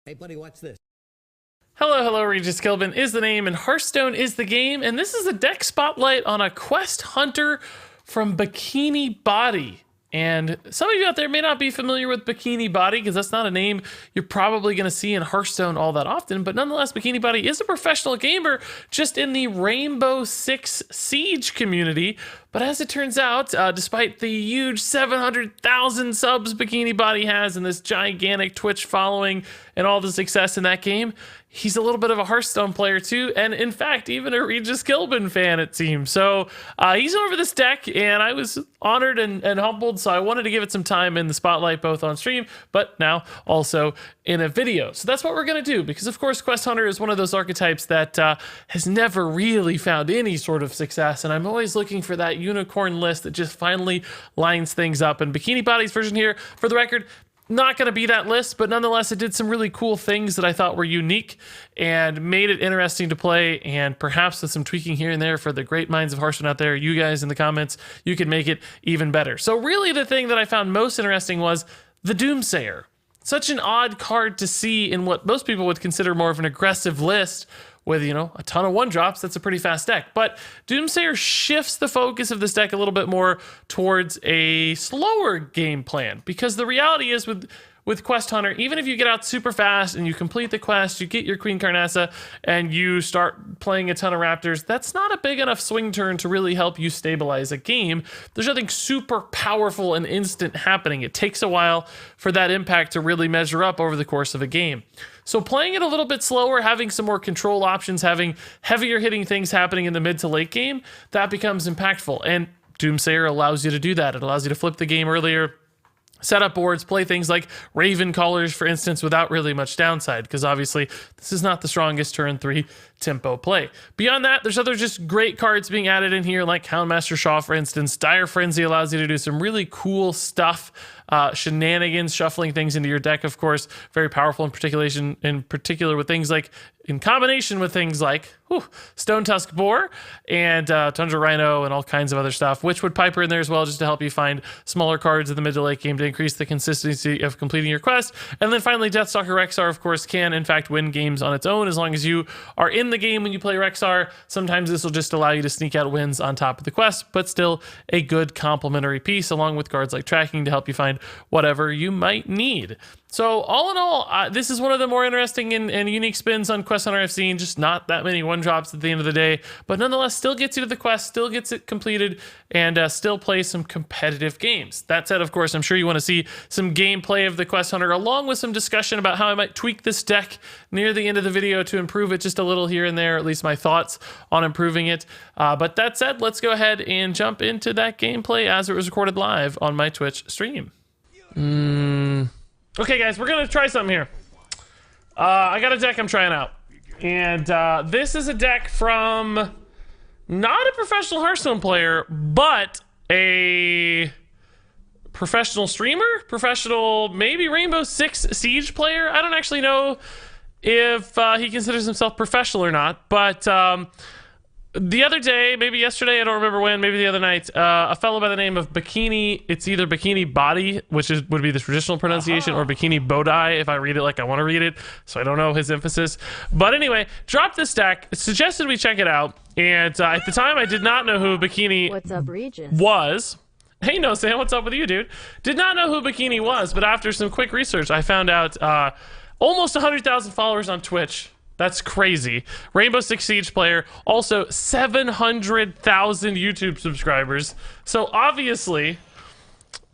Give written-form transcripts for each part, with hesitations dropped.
Hey, buddy, watch this. Hello, Regis Kilbin is the name, and Hearthstone is the game, and this is a deck spotlight on a quest hunter from BikiniBodhi. And some of you out there may not be familiar with BikiniBodhi because that's not a name you're probably going to see in Hearthstone all that often, but nonetheless, BikiniBodhi is a professional gamer just in the Rainbow Six Siege community. But as it turns out, despite the huge 700,000 subs BikiniBodhi has and this gigantic Twitch following and all the success in that game, he's a little bit of a Hearthstone player too, and in fact, even a Regis Kilbin fan, it seems. So he's over this deck, and I was honored and humbled, so I wanted to give it some time in the spotlight, both on stream, but now also in a video. So that's what we're going to do, because of course, Quest Hunter is one of those archetypes that has never really found any sort of success, and I'm always looking for that unicorn list that just finally lines things up. And BikiniBodhi's version here, for the record, not going to be that list, but nonetheless, it did some really cool things that I thought were unique and made it interesting to play, and perhaps with some tweaking here and there for the great minds of Hearthstone out there, you guys in the comments, you can make it even better. So really the thing that I found most interesting was the Doomsayer. Such an odd card to see in what most people would consider more of an aggressive list with, you know, a ton of one drops. That's a pretty fast deck. But Doomsayer shifts the focus of this deck a little bit more towards a slower game plan, because the reality is with Quest Hunter, even if you get out super fast and you complete the quest, you get your Queen Carnassa, and you start playing a ton of Raptors, that's not a big enough swing turn to really help you stabilize a game. There's nothing super powerful and instant happening. It takes a while for that impact to really measure up over the course of a game. So playing it a little bit slower, having some more control options, having heavier hitting things happening in the mid to late game, that becomes impactful. And Doomsayer allows you to do that. It allows you to flip the game earlier, set up boards, play things like Raven Callers, for instance, without really much downside, because obviously this is not the strongest turn 3 tempo play. Beyond that, there's other just great cards being added in here, like Houndmaster Shaw, for instance. Dire Frenzy allows you to do some really cool stuff, shenanigans, shuffling things into your deck, of course, very powerful in particular with things like, in combination with things like Stone Tusk Boar and Tundra Rhino and all kinds of other stuff. Witchwood Piper in there as well, just to help you find smaller cards in the mid to late game to increase the consistency of completing your quest. And then finally, Deathstalker Rexar, of course, can in fact win games on its own as long as you are in the game when you play Rexar. Sometimes this will just allow you to sneak out wins on top of the quest, but still a good complementary piece, along with cards like Tracking to help you find whatever you might need. So all in all, this is one of the more interesting and unique spins on Quest Hunter I've seen. Just not that many one drops at the end of the day, but nonetheless still gets you to the quest, still gets it completed, and still plays some competitive games. That said, of course, I'm sure you want to see some gameplay of the Quest Hunter, along with some discussion about how I might tweak this deck near the end of the video to improve it just a little here and there, at least my thoughts on improving it. But that said, let's go ahead and jump into that gameplay as it was recorded live on my Twitch stream. Okay, guys, we're gonna try something here. I got a deck I'm trying out, and this is a deck from not a professional Hearthstone player, but a professional streamer, professional maybe Rainbow Six Siege player. I don't actually know if he considers himself professional or not, but the other day, maybe yesterday, I don't remember when, maybe the other night, a fellow by the name of it's either BikiniBodhi, which would be the traditional pronunciation, or BikiniBodhi if I read it like I want to read it, so I don't know his emphasis. But anyway, dropped this deck, suggested we check it out, and at the time I did not know who Bikini What's up, Regis? was. Hey, no, Sam, what's up with you, dude? Did not know who Bikini was, but after some quick research, I found out almost 100,000 followers on Twitch. That's crazy. Rainbow Six Siege player, also 700,000 YouTube subscribers. So obviously,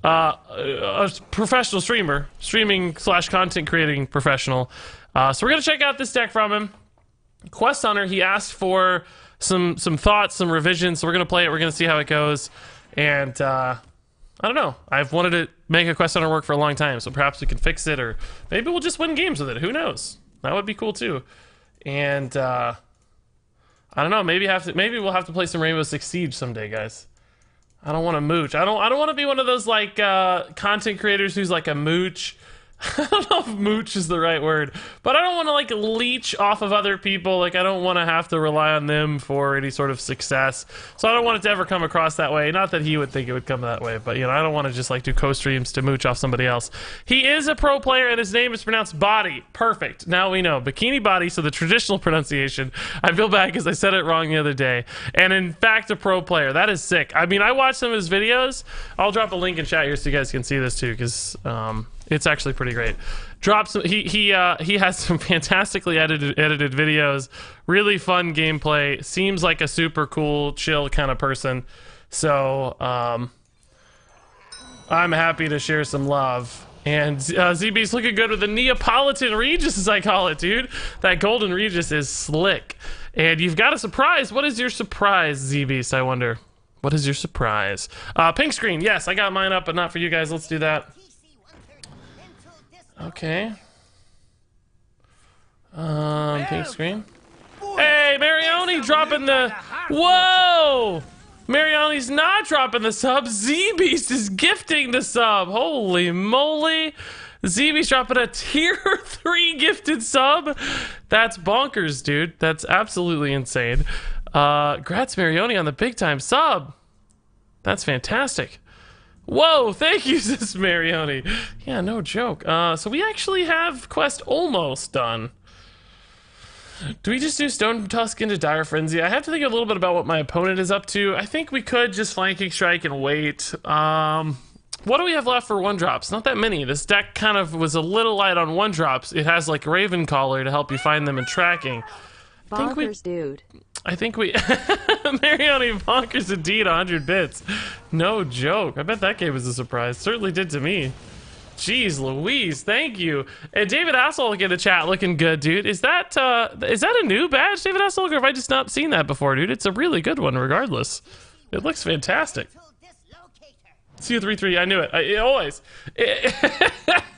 a professional streamer, streaming / content creating professional. So we're gonna check out this deck from him. Quest Hunter, he asked for some thoughts, some revisions. So we're gonna play it. We're gonna see how it goes. And I don't know. I've wanted to make a Quest Hunter work for a long time. So perhaps we can fix it, or maybe we'll just win games with it. Who knows? That would be cool too. And I don't know, maybe we'll have to play some Rainbow Six Siege someday, guys. I don't want to mooch. I don't want to be one of those like content creators who's like a mooch I don't know if mooch is the right word, but I don't want to like leech off of other people. Like I don't want to have to rely on them for any sort of success. So I don't want it to ever come across that way. Not that he would think it would come that way, but you know, I don't want to just like do co-streams to mooch off somebody else. He is a pro player and his name is pronounced Body. Perfect. Now we know. BikiniBodhi, so the traditional pronunciation. I feel bad because I said it wrong the other day. And in fact, a pro player. That is sick. I mean, I watched some of his videos. I'll drop a link in chat here so you guys can see this too, because it's actually pretty great. Drops he has some fantastically edited videos, really fun gameplay. Seems like a super cool, chill kind of person. So I'm happy to share some love. And ZB's looking good with the Neapolitan Regis, as I call it, dude. That golden Regis is slick. And you've got a surprise. What is your surprise, ZBeast, I wonder? What is your surprise? Pink screen. Yes, I got mine up, but not for you guys. Let's do that. Okay. Pink screen. Hey, Marioni dropping the... Whoa! Marioni's not dropping the sub. ZBeast is gifting the sub. Holy moly. ZBeast dropping a tier 3 gifted sub. That's bonkers, dude. That's absolutely insane. Grats Marioni on the big time sub. That's fantastic. Whoa, thank you, Sis Marioni. Yeah, no joke. So we actually have quest almost done. Do we just do Stone Tusk into Dire Frenzy? I have to think a little bit about what my opponent is up to. I think we could just Flanking Strike and wait. What do we have left for 1-drops? Not that many. This deck kind of was a little light on 1-drops. It has like Raven Caller to help you find them in tracking. Bonkers, dude. I think we... Marioni bonkers indeed, 100 bits. No joke. I bet that game was a surprise. Certainly did to me. Jeez Louise, thank you. And David Hasselhoek in the chat looking good, dude. Is that a new badge, David Hasselhoek, or have I just not seen that before, dude? It's a really good one regardless. It looks fantastic. CU33, I knew it. Always.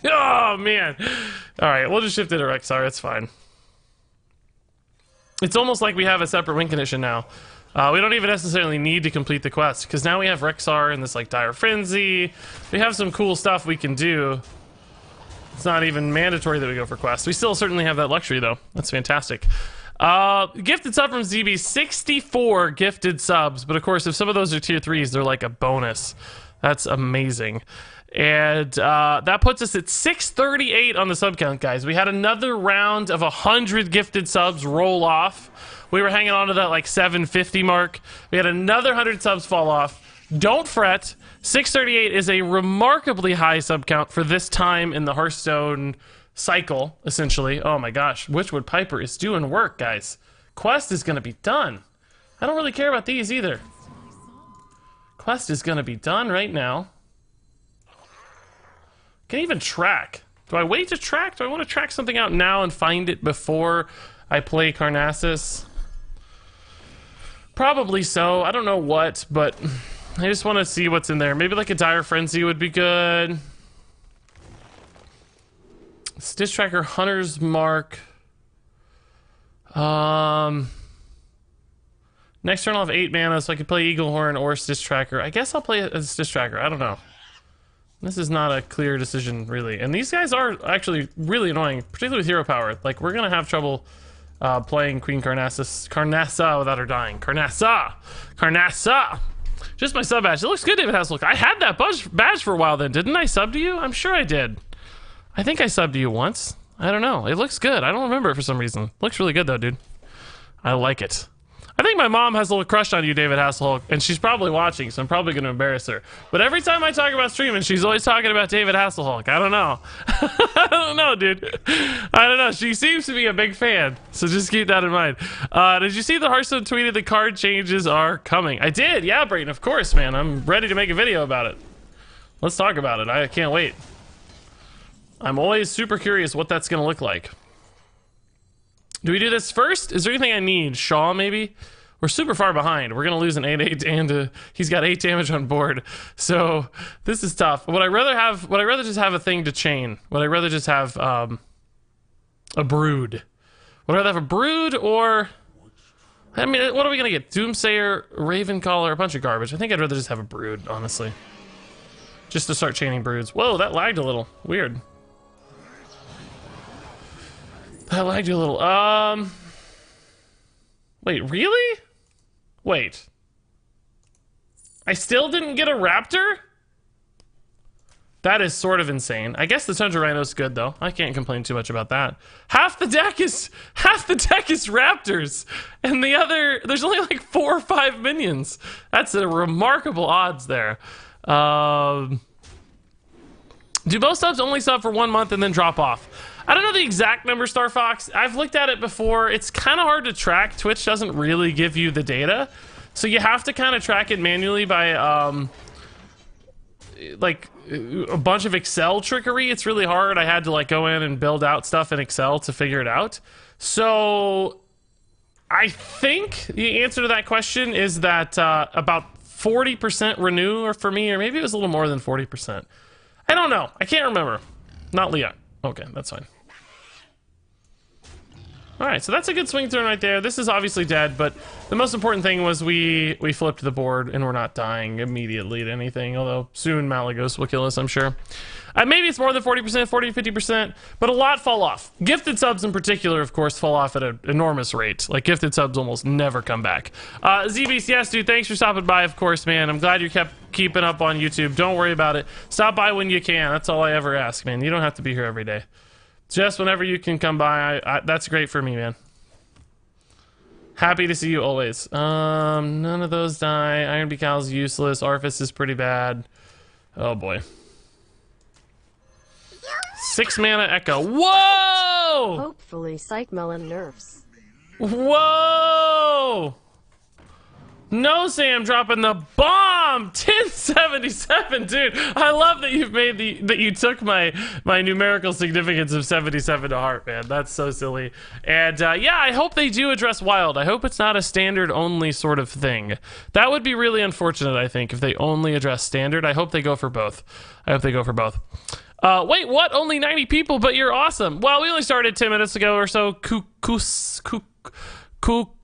Oh, man. All right, we'll just shift it to Rexar. It's fine. It's almost like we have a separate win condition now. We don't even necessarily need to complete the quest, because now we have Rexar and this like Dire Frenzy. We have some cool stuff we can do. It's not even mandatory that we go for quests. We still certainly have that luxury, though. That's fantastic. Gifted sub from ZB, 64 gifted subs. But of course, if some of those are tier 3s, they're like a bonus. That's amazing. And that puts us at 638 on the sub count, guys. We had another round of 100 gifted subs roll off. We were hanging on to that like 750 mark. We had another 100 subs fall off. Don't fret. 638 is a remarkably high sub count for this time in the Hearthstone cycle, essentially. Oh my gosh. Witchwood Piper is doing work, guys. Quest is going to be done. I don't really care about these either. Quest is going to be done right now. Can even track. Do I wait to track? Do I want to track something out now and find it before I play Carnassus? Probably so. I don't know what, but I just want to see what's in there. Maybe like a Dire Frenzy would be good. Stitch Tracker, Hunter's Mark. Next turn I'll have 8 mana, so I could play Eaglehorn or Stitch Tracker. I guess I'll play a Stitch Tracker. I don't know. This is not a clear decision, really. And these guys are actually really annoying, particularly with Hero Power. Like, we're going to have trouble playing Queen Carnassa without her dying. Carnassa! Just my sub badge. It looks good, David Hasselhoek. I had that badge for a while then. Didn't I sub to you? I'm sure I did. I think I subbed to you once. I don't know. It looks good. I don't remember it for some reason. Looks really good, though, dude. I like it. I think my mom has a little crush on you, David Hasselhoek, and she's probably watching, so I'm probably going to embarrass her. But every time I talk about streaming, she's always talking about David Hasselhoek. I don't know. I don't know, dude. I don't know. She seems to be a big fan, so just keep that in mind. Did you see the Hearthstone tweeted the card changes are coming? I did. Yeah, Brayden, of course, man. I'm ready to make a video about it. Let's talk about it. I can't wait. I'm always super curious what that's going to look like. Do we do this first? Is there anything I need? Shaw, maybe? We're super far behind. We're going to lose an 8/8 and he's got 8 damage on board. So this is tough. Would I rather just have a thing to chain? Would I rather just have a brood? Would I rather have a brood or... I mean, what are we going to get? Doomsayer, Ravencaller, a bunch of garbage. I think I'd rather just have a brood, honestly. Just to start chaining broods. Whoa, that lagged a little. Weird. That lagged you a little. Wait, really? Wait. I still didn't get a raptor? That is sort of insane. I guess the Tundra Rhino's good though. I can't complain too much about that. Half the deck is raptors, and the other there's only like 4 or 5 minions. That's a remarkable odds there. Do both subs only sub for 1 month and then drop off? I don't know the exact number, Star Fox. I've looked at it before. It's kind of hard to track. Twitch doesn't really give you the data, so you have to kind of track it manually by like a bunch of Excel trickery. It's really hard. I had to like go in and build out stuff in Excel to figure it out. So I think the answer to that question is that about 40% renew, or for me, or maybe it was a little more than 40%. I don't know. I can't remember. Not Leah. Okay, that's fine. All right, so that's a good swing turn right there. This is obviously dead, but the most important thing was we flipped the board and we're not dying immediately to anything, although soon Malagos will kill us, I'm sure. Maybe it's more than 40%, 40 to 50%, but a lot fall off. Gifted subs in particular, of course, fall off at an enormous rate. Like, gifted subs almost never come back. ZBs, yes, dude, thanks for stopping by, of course, man. I'm glad you kept keeping up on YouTube. Don't worry about it. Stop by when you can. That's all I ever ask, man. You don't have to be here every day. Just whenever you can come by, that's great for me, man. Happy to see you always. None of those die. Iron Becal's useless. Arphis is pretty bad. Oh boy. 6 mana Echo. Whoa! Hopefully Psych Melon nerfs. Whoa! No, Sam dropping the bomb. 1077, dude. I love that you've made that you took my numerical significance of 77 to heart, man. That's so silly. And yeah, I hope they do address wild. I hope it's not a standard only sort of thing. That would be really unfortunate, I think, if they only address standard. I hope they go for both. I hope they go for both. Wait, what? Only 90 people, but you're awesome. Well, we only started 10 minutes ago or so.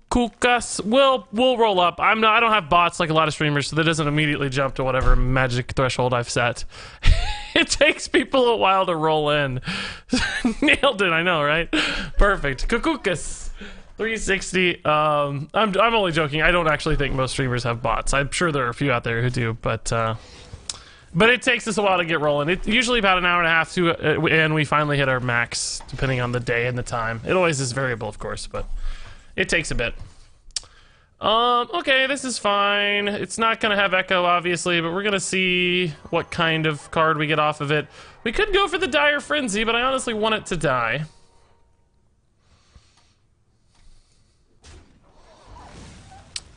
Kukas, we'll roll up. I don't have bots like a lot of streamers, so that doesn't immediately jump to whatever magic threshold I've set. It takes people a while to roll in. Nailed it, I know, right? Perfect. Kukukas 360. I'm only joking. I don't actually think most streamers have bots. I'm sure there are a few out there who do, but it takes us a while to get rolling. It's usually about an hour and a half and we finally hit our max, depending on the day and the time. It always is variable, of course, but it takes a bit. Okay, this is fine. It's not gonna have Echo, obviously, but we're gonna see what kind of card we get off of it. We could go for the Dire Frenzy, but I honestly want it to die.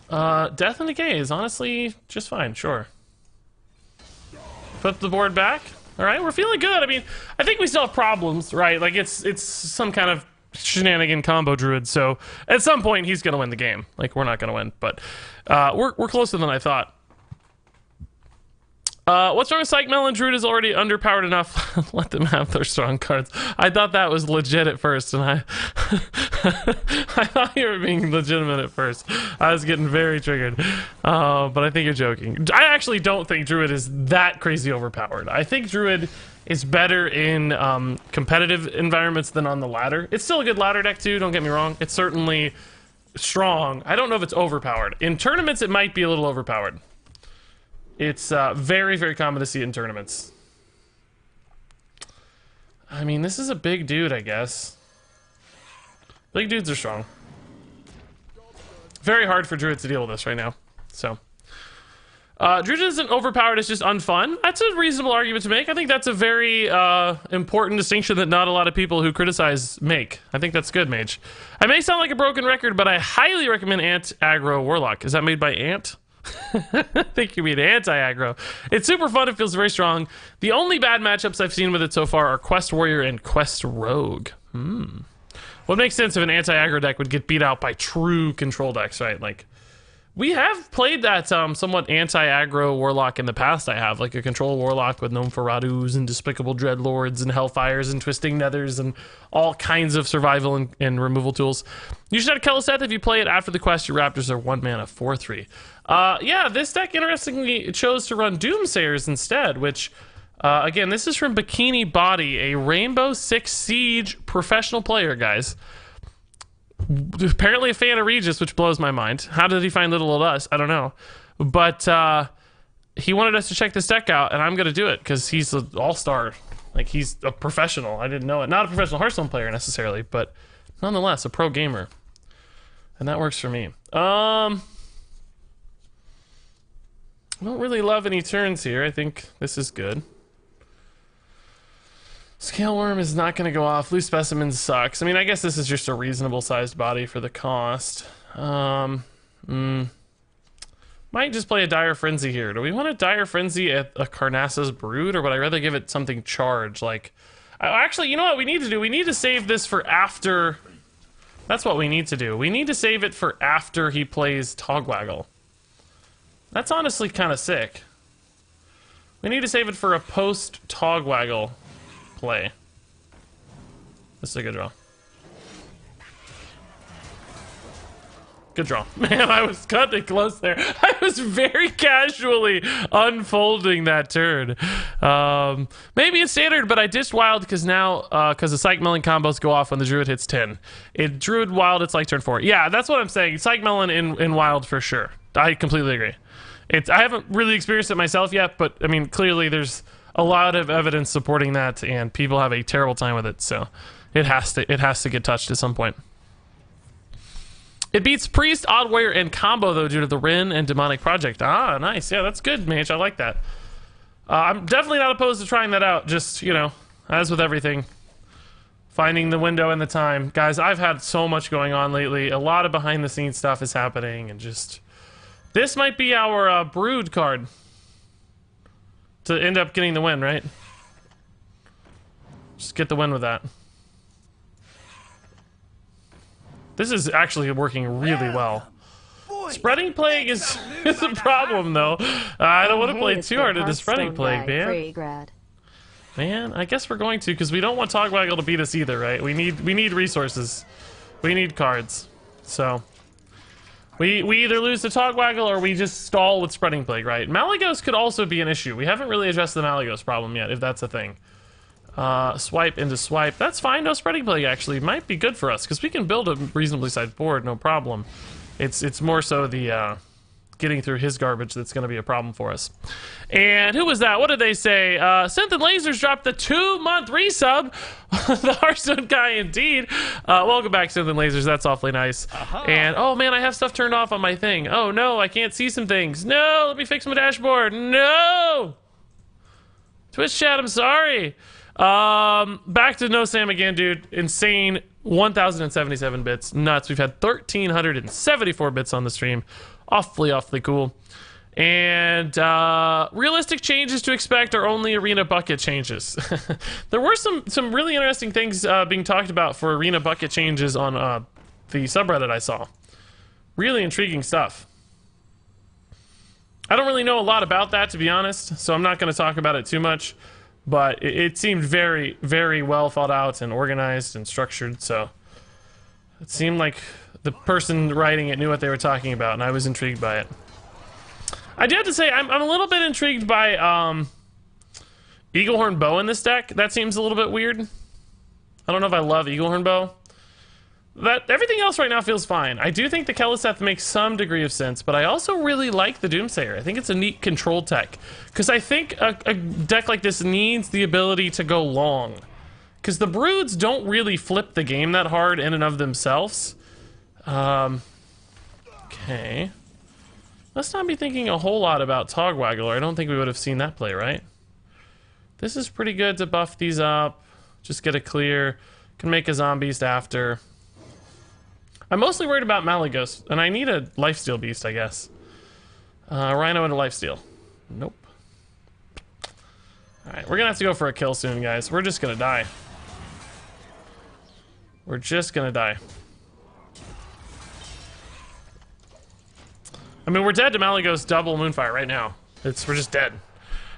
Death and Decay is honestly just fine, sure. Flip the board back. All right, we're feeling good. I mean, I think we still have problems, right? Like, it's some kind of shenanigan combo druid, so at some point he's gonna win the game. Like, we're not gonna win, but we're closer than I thought. What's wrong with Psych Melon? Druid is already underpowered enough. Let them have their strong cards. I thought that was legit at first, and I I thought you were being legitimate at first. I was getting very triggered, but I think you're joking. I actually don't think Druid is that crazy overpowered. I think Druid is better in competitive environments than on the ladder. It's still a good ladder deck too, don't get me wrong. It's certainly strong. I don't know if it's overpowered. In tournaments, it might be a little overpowered. It's very, very common to see it in tournaments. I mean, this is a big dude, I guess. Big dudes are strong. Very hard for Druid to deal with this right now, so. Druid isn't overpowered, it's just unfun. That's a reasonable argument to make. I think that's a very important distinction that not a lot of people who criticize make. I think that's good, Mage. I may sound like a broken record, but I highly recommend Ant Aggro Warlock. Is that made by Ant? I think you mean anti-aggro. It's super fun, it feels very strong. The only bad matchups I've seen with it so far are Quest Warrior and Quest Rogue. What makes sense if an anti-aggro deck would get beat out by true control decks, right? Like, we have played that somewhat anti-aggro Warlock in the past. I have, like a control Warlock with Gnome-Faradus and Despicable Dreadlords and Hellfires and Twisting Nethers and all kinds of survival and removal tools. You should have Keleseth if you play it after the quest. Your Raptors are 1 mana, 4/3. Yeah, this deck interestingly chose to run Doomsayers instead, which Again, this is from BikiniBodhi, a Rainbow Six Siege professional player, guys. Apparently a fan of Regis, which blows my mind. How did he find Little Old Us? I don't know. But he wanted us to check this deck out, and I'm going to do it because he's an all-star. Like, he's a professional. I didn't know it. Not a professional Hearthstone player necessarily, but nonetheless, a pro gamer. And that works for me. I don't really love any turns here. I think this is good. Scale Worm is not going to go off. Loose Specimen sucks. I mean, I guess this is just a reasonable sized body for the cost. Might just play a Dire Frenzy here. Do we want a Dire Frenzy at a Carnassus Brood, or would I rather give it something charged? Like, actually, you know what we need to do? We need to save this for after. That's what we need to do. We need to save it for after he plays Togwaggle. That's honestly kind of sick. We need to save it for a post-Togwaggle play. This is a good draw. Good draw. Man, I was cutting it there. I was very casually unfolding that turn. Maybe it's standard, but I dished Wild because now, because the Psych Melon combos go off when the Druid hits 10. Druid Wild, it's like turn 4. Yeah, that's what I'm saying. Psych Melon in Wild for sure. I completely agree. I haven't really experienced it myself yet, but I mean, clearly there's a lot of evidence supporting that, and people have a terrible time with it, so it has to get touched at some point. It beats Priest, Odd Warrior, and Combo, though, due to the Rin and Demonic Project. Ah, nice. Yeah, that's good, Mage. I like that. I'm definitely not opposed to trying that out. Just, you know, as with everything, finding the window and the time. Guys, I've had so much going on lately. A lot of behind-the-scenes stuff is happening, and just... This might be our Brood card to end up getting the win, right? Just get the win with that. This is actually working really well. Spreading Plague is a problem, though. I don't want to play too hard into Spreading Plague, man. Man, I guess we're going to, because we don't want Togwaggle to beat us either, right? We need resources. We need cards. So... We either lose to Togwaggle or we just stall with Spreading Plague, right? Malygos could also be an issue. We haven't really addressed the Malygos problem yet, if that's a thing. Swipe into swipe. That's fine. No Spreading Plague, actually. Might be good for us, because we can build a reasonably sized board, no problem. It's more so the getting through his garbage that's going to be a problem for us. And who was that? What did they say? Synth and Lasers dropped the 2-month resub. The Hearthstone guy, indeed. Welcome back, Synth and Lasers. That's awfully nice. And, oh man, I have stuff turned off on my thing. Oh no, I can't see some things. No, let me fix my dashboard. No! Twitch chat, I'm sorry. Back to No Sam again, dude. Insane. 1,077 bits. Nuts. We've had 1,374 bits on the stream. Awfully cool. And realistic changes to expect are only arena bucket changes. There were some really interesting things being talked about for arena bucket changes on the subreddit I saw. Really intriguing stuff. I don't really know a lot about that, to be honest, so I'm not going to talk about it too much. But it seemed very, very well thought out and organized and structured, so it seemed like the person writing it knew what they were talking about, and I was intrigued by it. I do have to say, I'm a little bit intrigued by Eaglehorn Bow in this deck. That seems a little bit weird. I don't know if I love Eaglehorn Bow. Everything else right now feels fine. I do think the Keleseth makes some degree of sense, but I also really like the Doomsayer. I think it's a neat control tech, because I think a deck like this needs the ability to go long, because the Broods don't really flip the game that hard in and of themselves. Okay. Let's not be thinking a whole lot about Togwaggle, or I don't think we would have seen that play, right? This is pretty good to buff these up. Just get a clear. Can make a Zombies after. I'm mostly worried about Malygos, and I need a Lifesteal Beast, I guess. Rhino and a Lifesteal. Nope. Alright, we're gonna have to go for a kill soon, guys. We're just gonna die. We're just gonna die. I mean, we're dead to Malygos double Moonfire right now. We're just dead.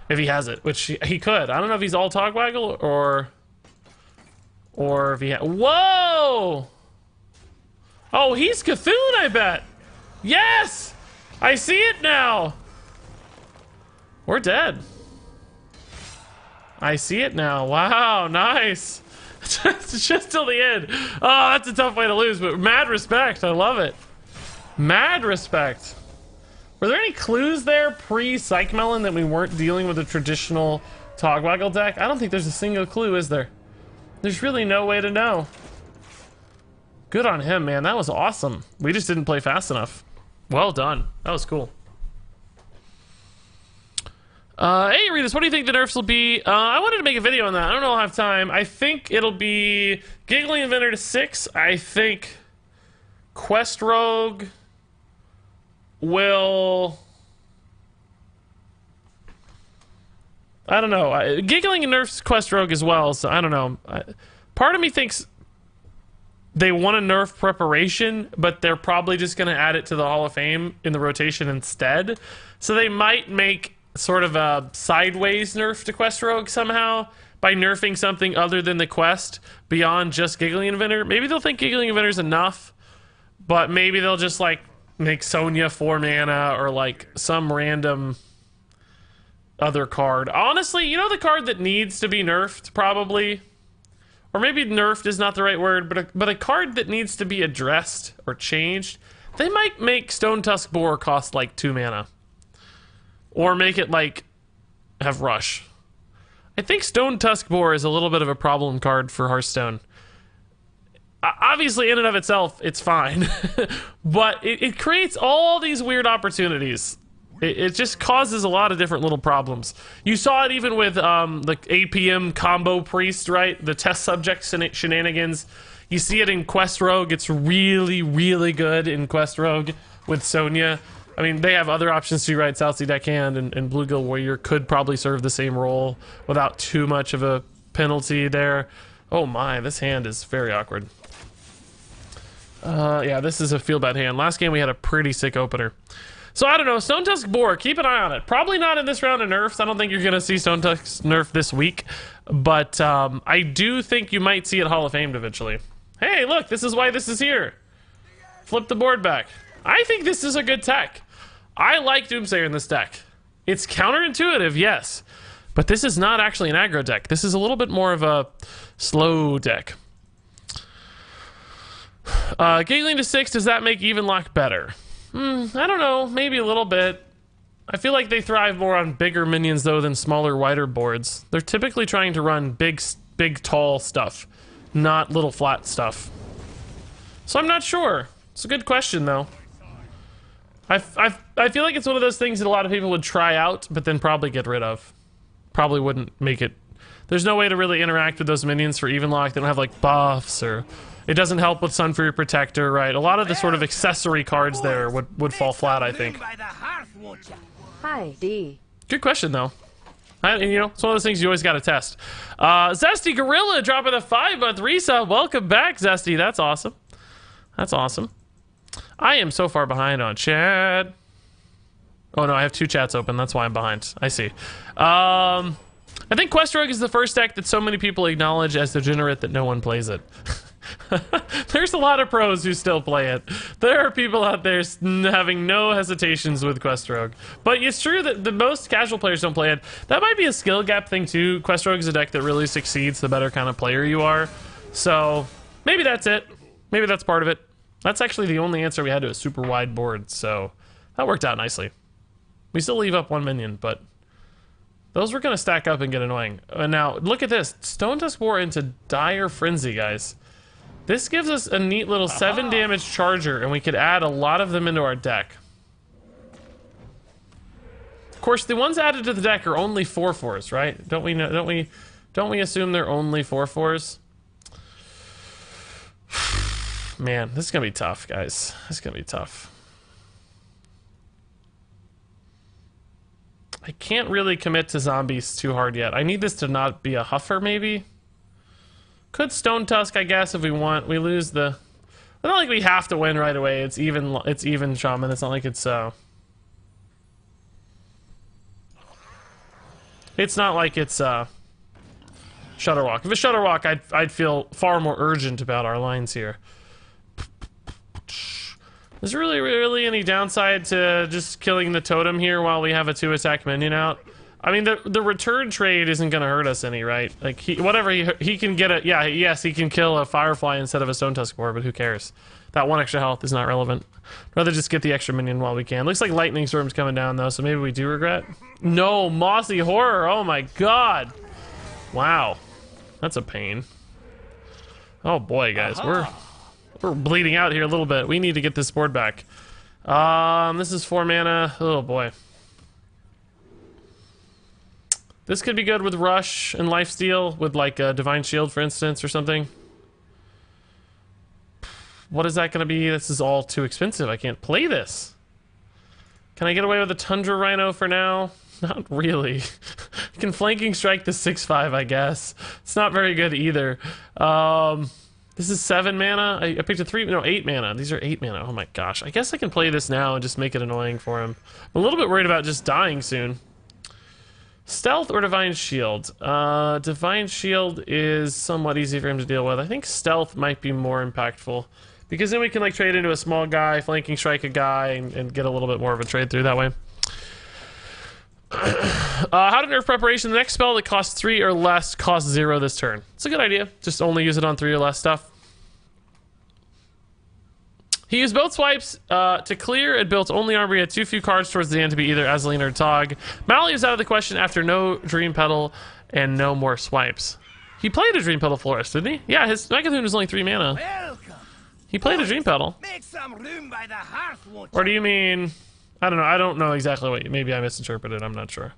If he has it, which he could. I don't know if he's all Togwaggle or if he whoa! Oh, he's Cthulhu, I bet. Yes! I see it now. We're dead. I see it now. Wow, nice. Just till the end. Oh, that's a tough way to lose, but mad respect. I love it. Mad respect. Were there any clues there pre-Psych Melon that we weren't dealing with a traditional Togwaggle deck? I don't think there's a single clue, is there? There's really no way to know. Good on him, man. That was awesome. We just didn't play fast enough. Well done. That was cool. Hey, Ritas, what do you think the nerfs will be? I wanted to make a video on that. I don't know if I'll have time. I think it'll be Giggling Inventor to 6. I think Quest Rogue will... I don't know. Giggling nerfs Quest Rogue as well, so I don't know. Part of me thinks they want to nerf Preparation, but they're probably just going to add it to the Hall of Fame in the rotation instead. So they might make sort of a sideways nerf to Quest Rogue somehow by nerfing something other than the quest beyond just Giggling Inventor. Maybe they'll think Giggling Inventor's enough, but maybe they'll just like make Sonya 4 mana or like some random other card. Honestly, you know the card that needs to be nerfed probably, or maybe nerfed is not the right word, but a card that needs to be addressed or changed. They might make Stone Tusk Boar cost like 2 mana. Or make it, like, have Rush. I think Stone Tusk Boar is a little bit of a problem card for Hearthstone. Obviously, in and of itself, it's fine. But it creates all these weird opportunities. It just causes a lot of different little problems. You saw it even with the APM combo priest, right? The test subject shenanigans. You see it in Quest Rogue. It's really, really good in Quest Rogue with Sonya. I mean, they have other options too, right? South Sea Deckhand and Bluegill Warrior could probably serve the same role without too much of a penalty there. Oh my, this hand is very awkward. Yeah, this is a feel-bad hand. Last game we had a pretty sick opener. So I don't know, Stone Tusk Boar, keep an eye on it. Probably not in this round of nerfs. I don't think you're gonna see Stone Tusk nerf this week. But I do think you might see it Hall of Famed eventually. Hey, look, this is why this is here. Flip the board back. I think this is a good tech. I like Doomsayer in this deck. It's counterintuitive, yes, but this is not actually an aggro deck. This is a little bit more of a slow deck. Giggling to 6, does that make Even Lock better? I don't know, maybe a little bit. I feel like they thrive more on bigger minions, though, than smaller, wider boards. They're typically trying to run big, tall stuff, not little flat stuff. So I'm not sure. It's a good question, though. I feel like it's one of those things that a lot of people would try out, but then probably get rid of. Probably wouldn't make it. There's no way to really interact with those minions for Even Lock. They don't have, like, buffs, or it doesn't help with Sun Fury Protector, right? A lot of the sort of accessory cards there would fall flat, I think. Hi, D. Good question, though. You know, it's one of those things you always got to test. Zesty Gorilla dropping a 5-month resub. Welcome back, Zesty. That's awesome. That's awesome. I am so far behind on chat. Oh no, I have 2 chats open. That's why I'm behind. I see. I think Quest Rogue is the first deck that so many people acknowledge as degenerate that no one plays it. There's a lot of pros who still play it. There are people out there having no hesitations with Quest Rogue. But it's true that the most casual players don't play it. That might be a skill gap thing too. Quest Rogue is a deck that really succeeds the better kind of player you are. So maybe that's it. Maybe that's part of it. That's actually the only answer we had to a super wide board, so that worked out nicely. We still leave up 1 minion, but those were going to stack up and get annoying. And now, look at this. Stone Tusk Boar into Dire Frenzy, guys. This gives us a neat little 7 damage charger, and we could add a lot of them into our deck. Of course, the ones added to the deck are only 4/4s, right? Don't we assume they're only 4/4s? Man, this is gonna be tough, guys. This is gonna be tough. I can't really commit to zombies too hard yet. I need this to not be a huffer, maybe? Could Stone Tusk, I guess, if we want. We lose the... It's not like we have to win right away. It's even Shaman. It's not like it's, It's not like it's, Shutterwalk. If it's Shutterwalk, I'd feel far more urgent about our lines here. Is there really any downside to just killing the totem here while we have a 2-attack minion out? I mean, the return trade isn't gonna hurt us any, right? Like, he can get a... Yeah, yes, he can kill a Firefly instead of a Stone Tusk Boar, but who cares? That 1 extra health is not relevant. Rather just get the extra minion while we can. Looks like Lightning Storm's coming down, though, so maybe we do regret. No, Mossy Horror, oh my god! Wow. That's a pain. Oh boy, guys, we're bleeding out here a little bit. We need to get this board back. This is 4 mana. Oh boy. This could be good with Rush and Lifesteal, with like a Divine Shield, for instance, or something. What is that going to be? This is all too expensive. I can't play this. Can I get away with a Tundra Rhino for now? Not really. You can Flanking Strike the 6/5, I guess. It's not very good either. This is 7 mana. I picked a 8 mana. These are 8 mana. Oh my gosh. I guess I can play this now and just make it annoying for him. I'm a little bit worried about just dying soon. Stealth or Divine Shield? Divine Shield is somewhat easy for him to deal with. I think Stealth might be more impactful, because then we can like trade into a small guy, Flanking Strike a guy, and get a little bit more of a trade through that way. How to nerf preparation. The next spell that costs 3 or less costs 0 this turn. It's a good idea. Just only use it on 3 or less stuff. He used both swipes to clear and built only armor. He had too few cards towards the end to be either Azaleen or Tog. Mally is out of the question after no Dream Petal and no more swipes. He played a Dream Petal Florist, didn't he? Yeah, his Megathune was only 3 mana. Welcome. He played a Dream Petal. Make some room by the hearth, won't Or do you mean... I don't know. I don't know exactly what... Maybe I misinterpreted. I'm not sure.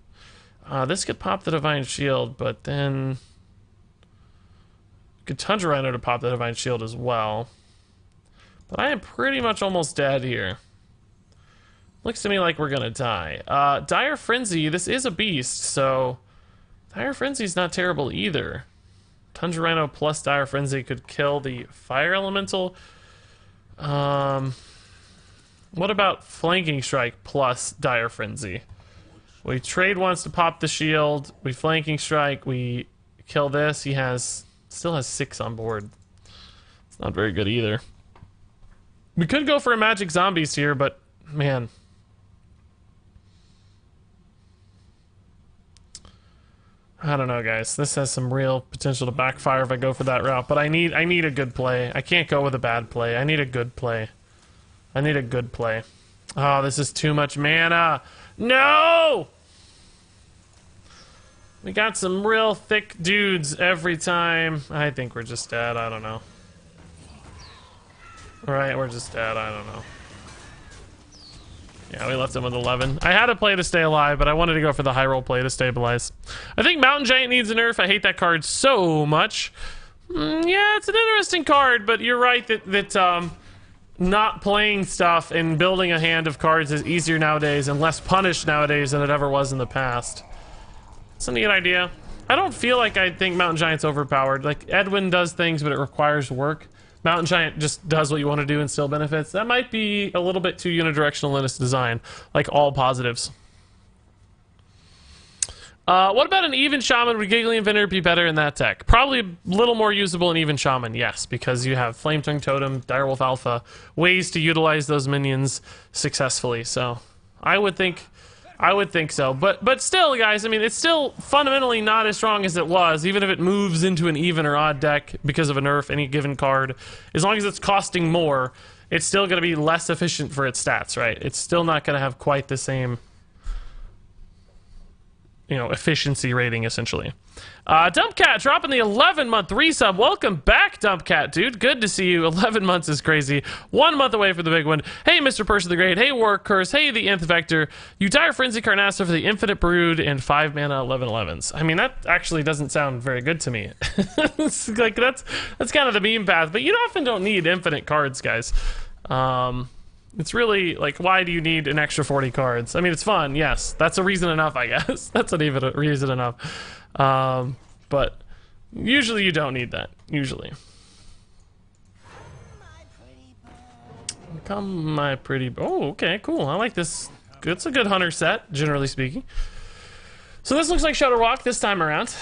This could pop the Divine Shield, but then... Could Tundra Rhino to pop the Divine Shield as well. But I am pretty much almost dead here. Looks to me like we're gonna die. Dire Frenzy, this is a beast, so... Dire Frenzy's not terrible either. Tundra Rhino plus Dire Frenzy could kill the Fire Elemental. What about Flanking Strike plus Dire Frenzy? We trade once to pop the shield. We Flanking Strike. We kill this. He still has 6 on board. It's not very good either. We could go for a Magic Zombies here, but man. I don't know, guys. This has some real potential to backfire if I go for that route, but I need a good play. I can't go with a bad play. I need a good play. I need a good play. Oh, this is too much mana. No! We got some real thick dudes every time. I think we're just dead. I don't know. Alright, we're just dead. I don't know. Yeah, we left him with 11. I had a play to stay alive, but I wanted to go for the high roll play to stabilize. I think Mountain Giant needs a nerf. I hate that card so much. Yeah, it's an interesting card, but you're right that not playing stuff and building a hand of cards is easier nowadays and less punished nowadays than it ever was in the past. It's a neat idea. I don't feel like I think Mountain Giant's overpowered. Like, Edwin does things, but it requires work. Mountain Giant just does what you want to do and still benefits. That might be a little bit too unidirectional in its design, like all positives. What about an Even Shaman? Would Giggly Inventor be better in that tech? Probably a little more usable in Even Shaman, yes, because you have Flame Tongue Totem, Direwolf Alpha, ways to utilize those minions successfully. So I would think so. But still, guys, I mean, it's still fundamentally not as strong as it was, even if it moves into an even or odd deck because of a nerf any given card. As long as it's costing more, it's still going to be less efficient for its stats, right? It's still not going to have quite the same, you know, efficiency rating, essentially. Dumpcat dropping the 11-month resub. Welcome back, Dumpcat, dude. Good to see you. 11 months is crazy. 1 month away for the big one. Hey, Mr. Person the Great. Hey, War Curse. Hey, the Nth Vector. You Dire Frenzy Carnassa for the Infinite Brood and 5 mana 11/11s. I mean, that actually doesn't sound very good to me. It's like that's kind of the meme path, but you often don't need infinite cards, guys. It's really, like, why do you need an extra 40 cards? I mean, it's fun, yes. That's a reason enough, I guess. That's not even a reason enough. But usually you don't need that. Usually. Come, my pretty... Oh, okay, cool. I like this. It's a good hunter set, generally speaking. So this looks like Shutterwalk this time around.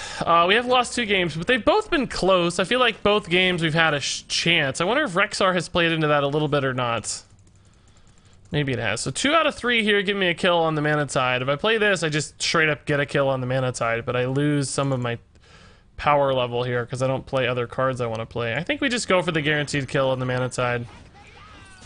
We have lost 2 games, but they've both been close. I feel like both games we've had a chance. I wonder if Rexar has played into that a little bit or not. Maybe it has. So 2 out of 3 here give me a kill on the mana tide. If I play this, I just straight up get a kill on the mana tide, but I lose some of my power level here because I don't play other cards I want to play. I think we just go for the guaranteed kill on the mana tide.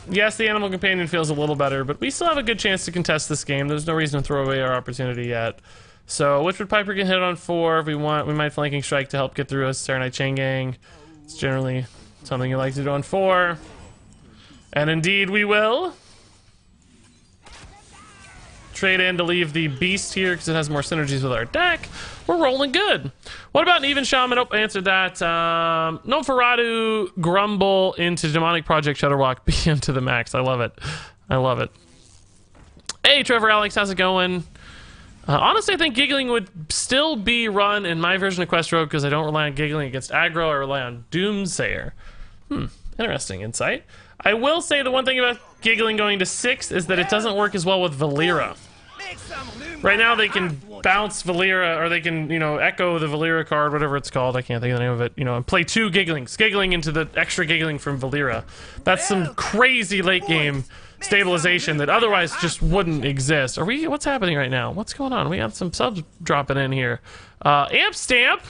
Yes, the Animal Companion feels a little better, but we still have a good chance to contest this game. There's no reason to throw away our opportunity yet. So Witchwood Piper can hit on 4 if we want. We might Flanking Strike to help get through a Serenite Chain Gang. It's generally something you like to do on 4. And indeed we will. Trade in to leave the Beast here because it has more synergies with our deck. We're rolling good. What about an Even Shaman? Oh, answered that. No Faradu, Grumble into Demonic Project, Shudderwalk, BM to the max. I love it. I love it. Hey, Trevor Alex, how's it going? Honestly, I think Giggling would still be run in my version of Quest Rogue because I don't rely on Giggling against aggro. I rely on Doomsayer. Interesting insight. I will say the one thing about Giggling going to 6th is that it doesn't work as well with Valera. Right now they can bounce Valera, or they can, you know, echo the Valera card, whatever it's called. I can't think of the name of it. You know, and play 2 Gigglings. Giggling into the extra Giggling from Valera. That's some crazy late game stabilization that otherwise just wouldn't exist. Are we? What's happening right now? What's going on? We got some subs dropping in here. Amp Stamp.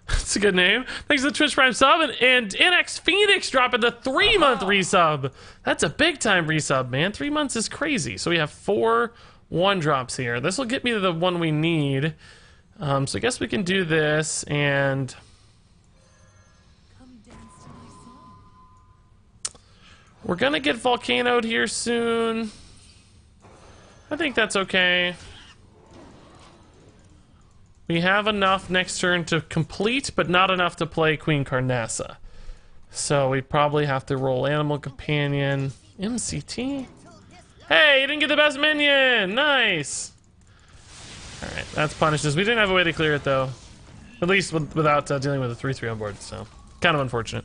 That's a good name. Thanks to the Twitch Prime sub, and NX Phoenix dropping the 3-month resub. That's a big time resub, man. 3 months is crazy. So we have 4 1-drops here. This will get me to the one we need. So I guess we can do this, and we're gonna get Volcanoed here soon. I think that's okay. We have enough next turn to complete, but not enough to play Queen Carnassa. So we probably have to roll Animal Companion. MCT? Hey, you didn't get the best minion! Nice! Alright, that's punishes. We didn't have a way to clear it, though. At least without dealing with a 3-3 on board, so kind of unfortunate.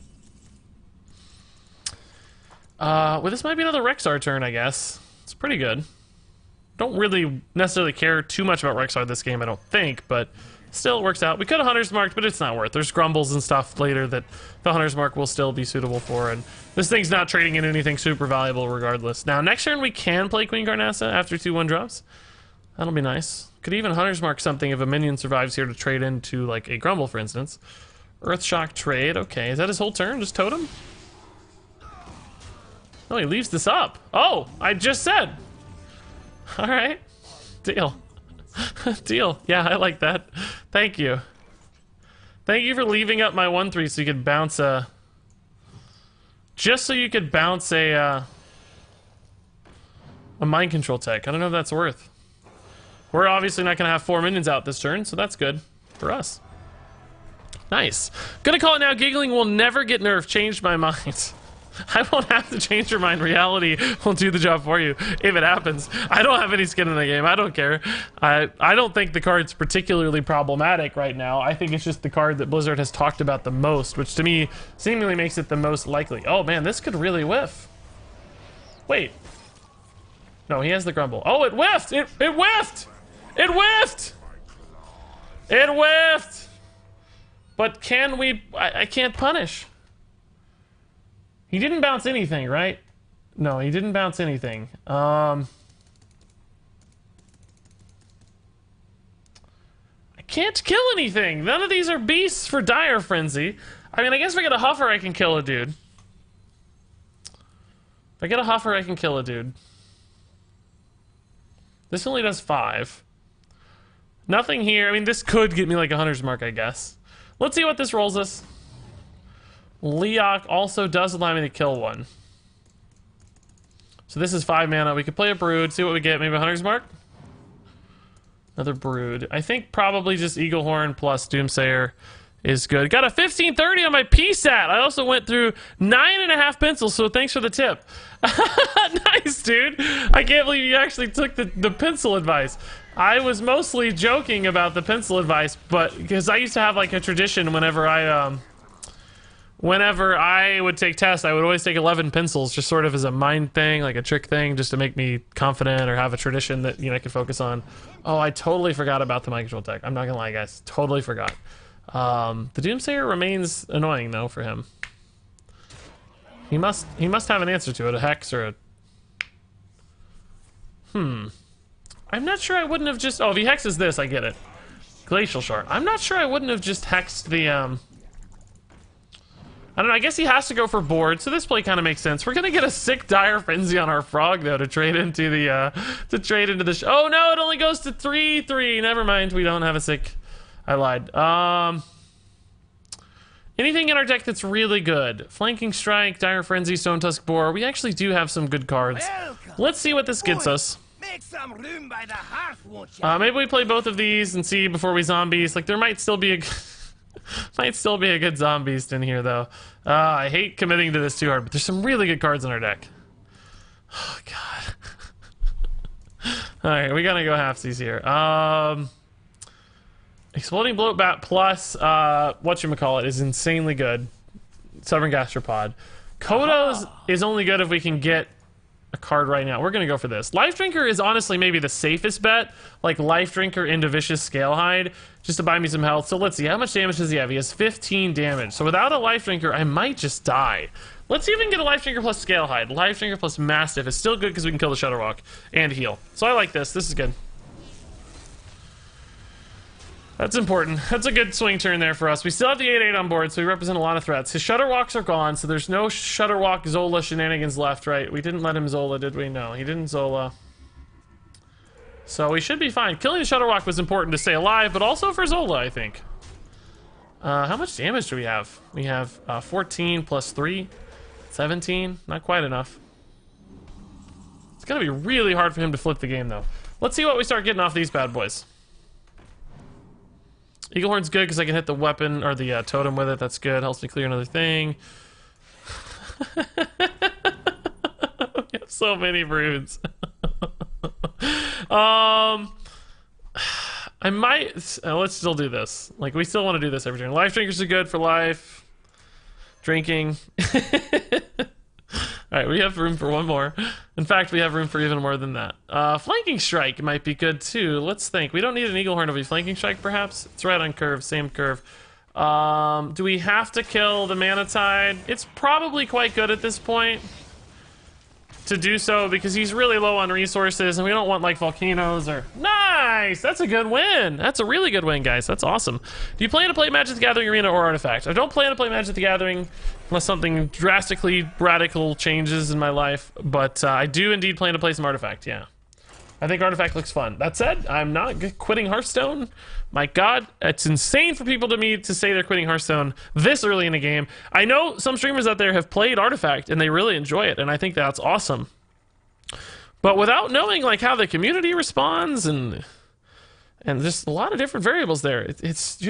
Well, this might be another Rexar turn, I guess. It's pretty good. Don't really necessarily care too much about Rexar this game, I don't think, but still it works out. We could have Hunter's Marked, but it's not worth. There's Grumbles and stuff later that the Hunter's Mark will still be suitable for, and this thing's not trading into anything super valuable regardless. Now, next turn we can play Queen Carnassa after 2 1-drops. That'll be nice. Could even Hunter's Mark something if a minion survives here to trade into, like, a Grumble, for instance. Earthshock trade, okay. Is that his whole turn? Just Totem? Oh, he leaves this up. Oh, I just said. All right, deal. Deal. Yeah, I like that. Thank you. Thank you for leaving up my 1-3 so you could bounce a... Just so you could bounce a Mind Control tech. I don't know if that's worth. We're obviously not going to have 4 minions out this turn, so that's good for us. Nice. Gonna call it now. Giggling will never get nerfed. Changed my mind. I won't have to change your mind. Reality will do the job for you if it happens. I don't have any skin in the game. I don't care. I don't think the card's particularly problematic right now. I think it's just the card that Blizzard has talked about the most, which to me seemingly makes it the most likely. Oh man, this could really whiff. Wait. No, he has the Grumble. Oh, it whiffed! It whiffed! It whiffed! It whiffed! But can we... I can't punish. He didn't bounce anything, right? No, he didn't bounce anything. I can't kill anything. None of these are beasts for Dire Frenzy. I mean, I guess if I get a Huffer, I can kill a dude. If I get a Huffer, I can kill a dude. This only does 5. Nothing here. I mean, this could get me like a Hunter's Mark, I guess. Let's see what this rolls us. Leok also does allow me to kill one. So this is 5 mana. We could play a Brood, see what we get. Maybe a Hunter's Mark? Another Brood. I think probably just Eaglehorn plus Doomsayer is good. Got a 1530 on my PSAT. I also went through 9.5 pencils, so thanks for the tip. Nice, dude. I can't believe you actually took the pencil advice. I was mostly joking about the pencil advice, but because I used to have like a tradition whenever I would take tests, I would always take 11 pencils, just sort of as a mind thing, like a trick thing, just to make me confident or have a tradition that, you know, I could focus on. Oh, I totally forgot about the mind control tech. I'm not gonna lie, guys. Totally forgot. The Doomsayer remains annoying, though, for him. He must have an answer to it, a Hex or a... I'm not sure I wouldn't have just... Oh, if he hexes this, I get it. Glacial Shard. I'm not sure I wouldn't have just hexed the, I don't know, I guess he has to go for board, so this play kind of makes sense. We're gonna get a sick Dire Frenzy on our Frog, though, to trade into the, oh, no, it only goes to 3/3. Never mind, we don't have a sick... I lied. Anything in our deck that's really good? Flanking Strike, Dire Frenzy, Stone Tusk Boar. We actually do have some good cards. Let's see what this gets us. Make some room by the hearth, won't you? Maybe we play both of these and see before we zombies. Like, there might still be a... might still be a good zombies in here, though. I hate committing to this too hard, but there's some really good cards in our deck. Oh, God. Alright, we gotta go halfsies here. Exploding Bloat Bat plus, whatchamacallit, is insanely good. Stubborn Gastropod. Kodos is only good if we can get a card right now. We're gonna go for this. Life Drinker is honestly maybe the safest bet. Like Life Drinker into Vicious Scalehide, just to buy me some health. So let's see, how much damage does he have? He has 15 damage. So without a Life Drinker, I might just die. Let's see if we can get a Life Drinker plus Scalehide. Life Drinker plus Mastiff is still good because we can kill the Shutterwalk and heal. So I like this. This is good. That's important. That's a good swing turn there for us. We still have the 8/8 on board, so we represent a lot of threats. His Shutterwalks are gone, so there's no Shutterwalk Zola shenanigans left, right? We didn't let him Zola, did we? No, he didn't Zola. So we should be fine. Killing the Shutterwalk was important to stay alive, but also for Zola, I think. How much damage do we have? We have 14 plus 3. 17. Not quite enough. It's gonna be really hard for him to flip the game, though. Let's see what we start getting off these bad boys. Eagle Horn's good because I can hit the weapon or the totem with it. That's good. Helps me clear another thing. We have so many broods. I might. Let's still do this. Like, we still want to do this every turn. Life Drinkers are good for life. Drinking. Alright, we have room for one more. In fact, we have room for even more than that. Flanking Strike might be good too. Let's think. We don't need an Eagle Horn to be Flanking Strike, perhaps? It's right on curve, same curve. Do we have to kill the Mana Tide? It's probably quite good at this point to do so because he's really low on resources and we don't want like volcanoes or... Nice! That's a good win! That's a really good win, guys. That's awesome. Do you plan to play Magic the Gathering Arena or Artifact? I don't plan to play Magic the Gathering unless something drastically radical changes in my life, but I do indeed plan to play some Artifact, yeah. I think Artifact looks fun. That said, I'm not quitting Hearthstone. My God, it's insane for people to say they're quitting Hearthstone this early in the game. I know some streamers out there have played Artifact and they really enjoy it, and I think that's awesome. But without knowing like how the community responds and just a lot of different variables there, it's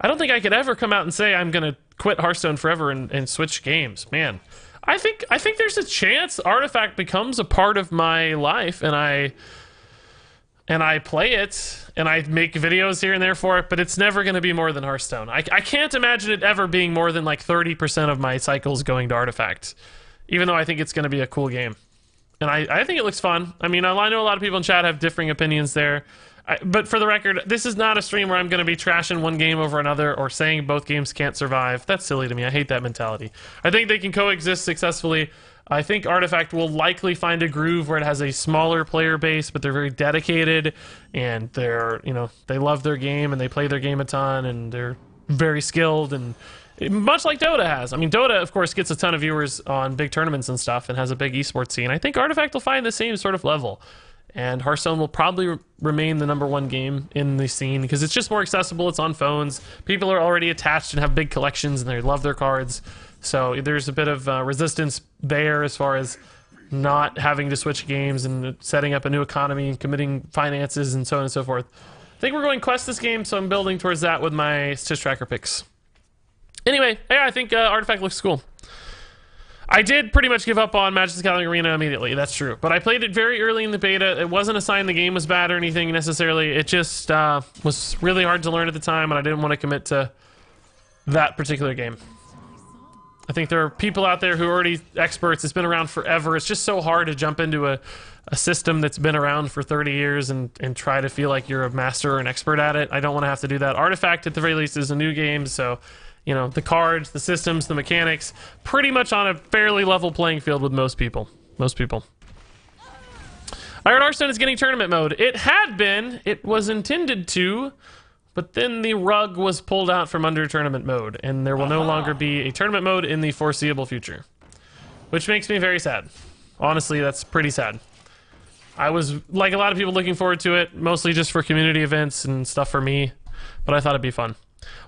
I don't think I could ever come out and say I'm gonna quit Hearthstone forever and switch games, man. I think there's a chance Artifact becomes a part of my life and I play it and I make videos here and there for it, but it's never going to be more than Hearthstone. I can't imagine it ever being more than like 30% of my cycles going to Artifact, even though I think it's going to be a cool game. And I think it looks fun. I mean, I know a lot of people in chat have differing opinions there. But for the record, this is not a stream where I'm going to be trashing one game over another or saying both games can't survive. That's silly to me. I hate that mentality. I think they can coexist successfully. I think Artifact will likely find a groove where it has a smaller player base, but they're very dedicated and they're, you know, they love their game and they play their game a ton and they're very skilled and much like Dota has. I mean, Dota, of course, gets a ton of viewers on big tournaments and stuff and has a big esports scene. I think Artifact will find the same sort of level. And Hearthstone will probably remain the #1 game in the scene because it's just more accessible. It's on phones. People are already attached and have big collections and they love their cards. So there's a bit of resistance there as far as not having to switch games and setting up a new economy and committing finances and so on and so forth. I think we're going Quest this game, so I'm building towards that with my Stitch Tracker picks. Anyway, yeah, I think Artifact looks cool. I did pretty much give up on Magic the Gathering Arena immediately, that's true. But I played it very early in the beta. It wasn't a sign the game was bad or anything necessarily. It just was really hard to learn at the time, and I didn't want to commit to that particular game. I think there are people out there who are already experts. It's been around forever. It's just so hard to jump into a system that's been around for 30 years and try to feel like you're a master or an expert at it. I don't want to have to do that. Artifact, at the very least, is a new game, so... You know, the cards, the systems, the mechanics, pretty much on a fairly level playing field with most people. Most people. I heard Hearthstone is getting tournament mode. It had been. It was intended to, but then the rug was pulled out from under tournament mode, and there will no longer be a tournament mode in the foreseeable future, which makes me very sad. Honestly, that's pretty sad. I was, like a lot of people, looking forward to it, mostly just for community events and stuff for me, but I thought it'd be fun.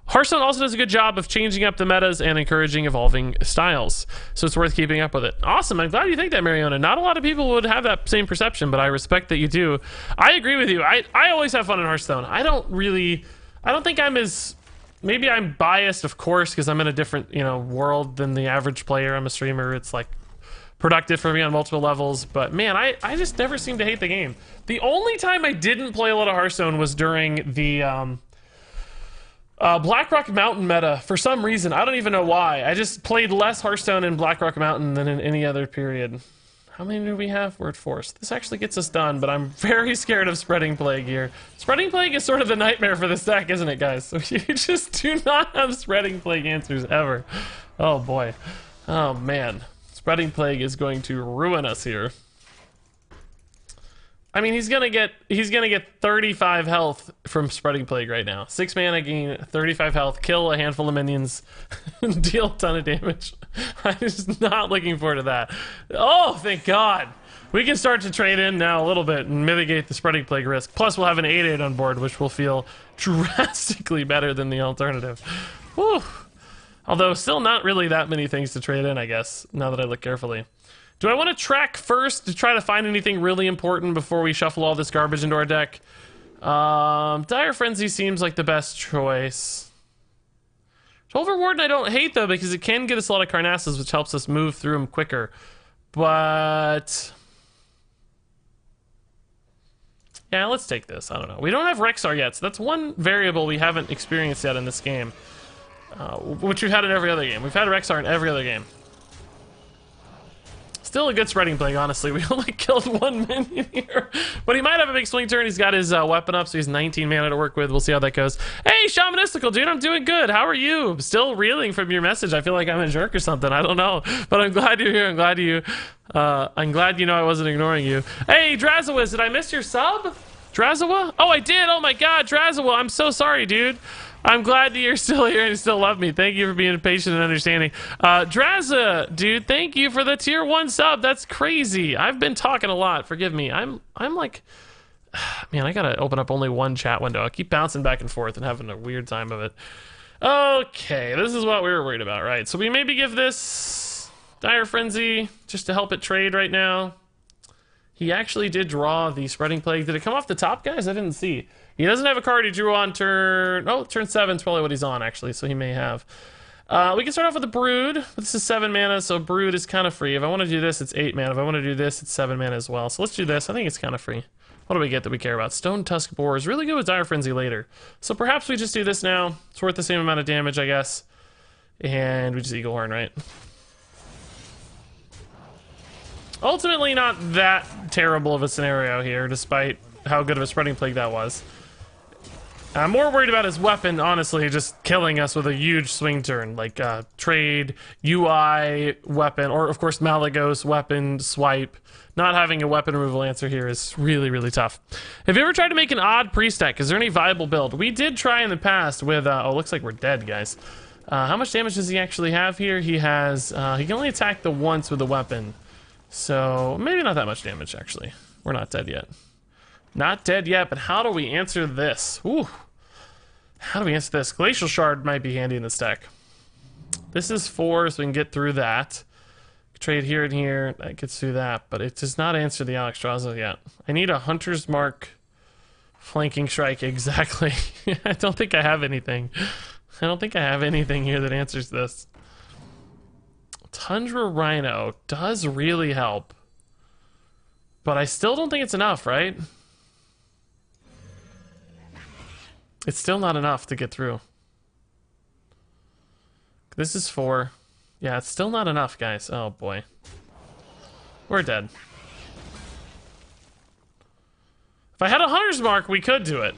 Hearthstone also does a good job of changing up the metas and encouraging evolving styles, so it's worth keeping up with it. Awesome, I'm glad you think that, Mariona. Not a lot of people would have that same perception, but I respect that you do. I agree with you. I always have fun in Hearthstone. I don't think I'm as... Maybe I'm biased, of course, because I'm in a different, world than the average player. I'm a streamer. It's, like, productive for me on multiple levels, but, man, I just never seem to hate the game. The only time I didn't play a lot of Hearthstone was during the, Blackrock Mountain meta. For some reason, I don't even know why. I just played less Hearthstone in Blackrock Mountain than in any other period. How many do we have? We're at 4. So this actually gets us done, but I'm very scared of Spreading Plague here. Spreading Plague is sort of the nightmare for this deck, isn't it, guys? So you just do not have Spreading Plague answers ever. Oh, boy. Oh, man. Spreading Plague is going to ruin us here. I mean, he's gonna get 35 health from Spreading Plague right now. 6 mana gain, 35 health, kill a handful of minions, deal a ton of damage. I'm just not looking forward to that. Oh, thank God. We can start to trade in now a little bit and mitigate the Spreading Plague risk. Plus, we'll have an 8/8 on board, which will feel drastically better than the alternative. Whew. Although, still not really that many things to trade in, I guess, now that I look carefully. Do I want to track first to try to find anything really important before we shuffle all this garbage into our deck? Dire Frenzy seems like the best choice. Tolver Warden I don't hate, though, because it can get us a lot of Carnassus, which helps us move through them quicker. But... yeah, let's take this. I don't know. We don't have Rexar yet, so that's one variable we haven't experienced yet in this game. Which we've had in every other game. We've had Rexar in every other game. Still a good Spreading Plague, honestly. We only killed 1 minion here. But he might have a big swing turn. He's got his weapon up, so he's 19 mana to work with. We'll see how that goes. Hey, Shamanistical, dude, I'm doing good. How are you? Still reeling from your message. I feel like I'm a jerk or something. I don't know. But I'm glad you're here. I'm glad you know I wasn't ignoring you. Hey, Drazawa, did I miss your sub? Drazawa? Oh, I did. Oh, my God, Drazawa. I'm so sorry, dude. I'm glad that you're still here and you still love me. Thank you for being patient and understanding. Draza, dude, thank you for the tier 1 sub. That's crazy. I've been talking a lot. Forgive me. I'm like, man, I gotta open up only one chat window. I keep bouncing back and forth and having a weird time of it. Okay, this is what we were worried about, right? So we maybe give this Dire Frenzy just to help it trade right now. He actually did draw the Spreading Plague. Did it come off the top, guys? I didn't see. He doesn't have a card he drew on turn... oh, turn 7 is probably what he's on, actually, so he may have. We can start off with the Brood. This is 7 mana, so Brood is kind of free. If I want to do this, it's 8 mana. If I want to do this, it's 7 mana as well. So let's do this. I think it's kind of free. What do we get that we care about? Stone Tusk Boar is really good with Dire Frenzy later. So perhaps we just do this now. It's worth the same amount of damage, I guess. And we just Eagle Horn, right? Ultimately, not that terrible of a scenario here, despite how good of a Spreading Plague that was. I'm more worried about his weapon, honestly, just killing us with a huge swing turn, like trade, UI, weapon, or of course Malagos, weapon, swipe. Not having a weapon removal answer here is really, really tough. Have you ever tried to make an odd priest deck? Is there any viable build? We did try in the past with, oh, looks like we're dead, guys. How much damage does he actually have here? He has, he can only attack the once with the weapon. So, maybe not that much damage, actually. We're not dead yet. Not dead yet, but how do we answer this? Ooh. How do we answer this? Glacial Shard might be handy in this deck. This is 4, so we can get through that. Trade here and here. That gets through that, but it does not answer the Alexstrasza yet. I need a Hunter's Mark flanking strike, exactly. I don't think I have anything. I don't think I have anything here that answers this. Tundra Rhino does really help. But I still don't think it's enough, right? It's still not enough to get through. This is 4. Yeah, it's still not enough, guys. Oh, boy. We're dead. If I had a Hunter's Mark, we could do it.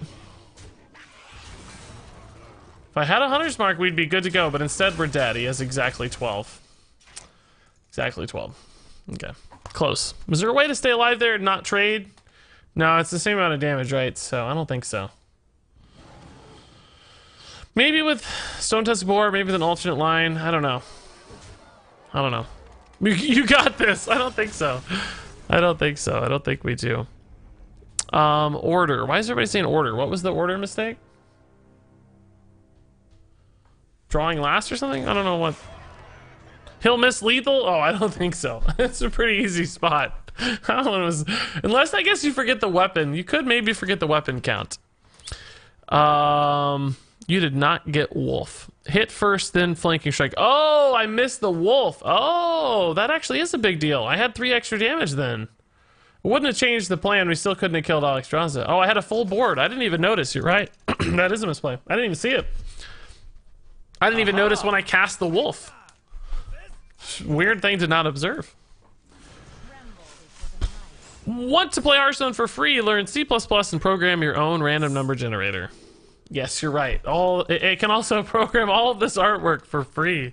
If I had a Hunter's Mark, we'd be good to go, but instead we're dead. He has exactly 12. Exactly 12. Okay. Close. Was there a way to stay alive there and not trade? No, it's the same amount of damage, right? So I don't think so. Maybe with Stone Tusk Boar, maybe with an alternate line. I don't know. I don't know. You got this. I don't think so. I don't think so. I don't think we do. Order. Why is everybody saying order? What was the order mistake? Drawing last or something? I don't know what. He'll miss lethal? Oh, I don't think so. It's a pretty easy spot. That one was, unless I guess you forget the weapon. You could maybe forget the weapon count. You did not get wolf. Hit first, then flanking strike. Oh, I missed the wolf. Oh, that actually is a big deal. I had 3 extra damage then. It wouldn't have changed the plan. We still couldn't have killed Alex Draza. Oh, I had a full board. I didn't even notice. You're right. That is a misplay. I didn't even see it. I didn't even notice when I cast the wolf. Weird thing to not observe. Want to play Hearthstone for free? Learn C++ and program your own random number generator. Yes, you're right. It can also program all of this artwork for free.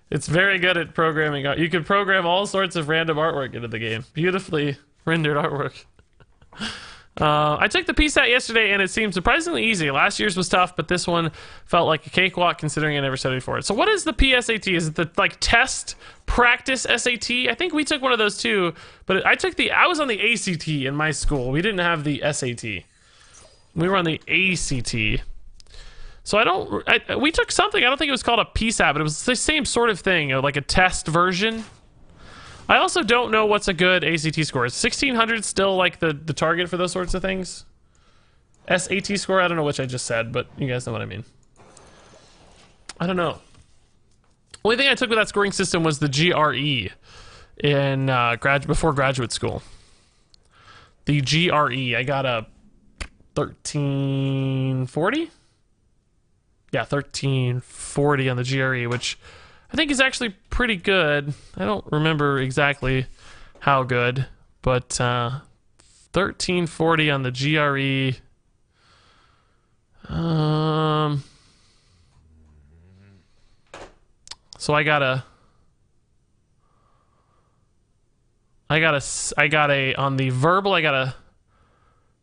It's very good at programming. You can program all sorts of random artwork into the game. Beautifully rendered artwork. I took the PSAT yesterday and it seemed surprisingly easy. Last year's was tough, but this one felt like a cakewalk considering I never studied for it. So what is the PSAT? Is it the like test practice SAT? I think we took one of those too, but I was on the ACT in my school. We didn't have the SAT. We were on the ACT. So we took something, I don't think it was called a PSAT, but it was the same sort of thing, like a test version. I also don't know what's a good ACT score. Is 1600 still like the target for those sorts of things? SAT score, I don't know which I just said, but you guys know what I mean. I don't know. Only thing I took with that scoring system was the GRE in before graduate school. The GRE, I got a 1340? Yeah, 1340 on the GRE, which I think is actually pretty good. I don't remember exactly how good, but 1340 on the GRE. So I got a on the verbal I got a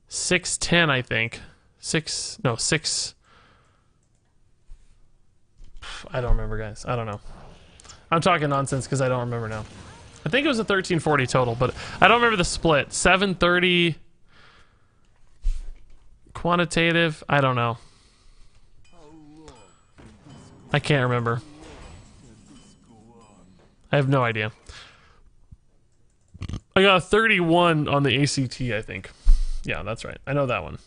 610, I think. 6. I don't remember, guys. I don't know. I'm talking nonsense because I don't remember now. I think it was a 1340 total, but I don't remember the split. 730 quantitative. I don't know. I can't remember. I have no idea. I got a 31 on the ACT, I think. Yeah, that's right. I know that one.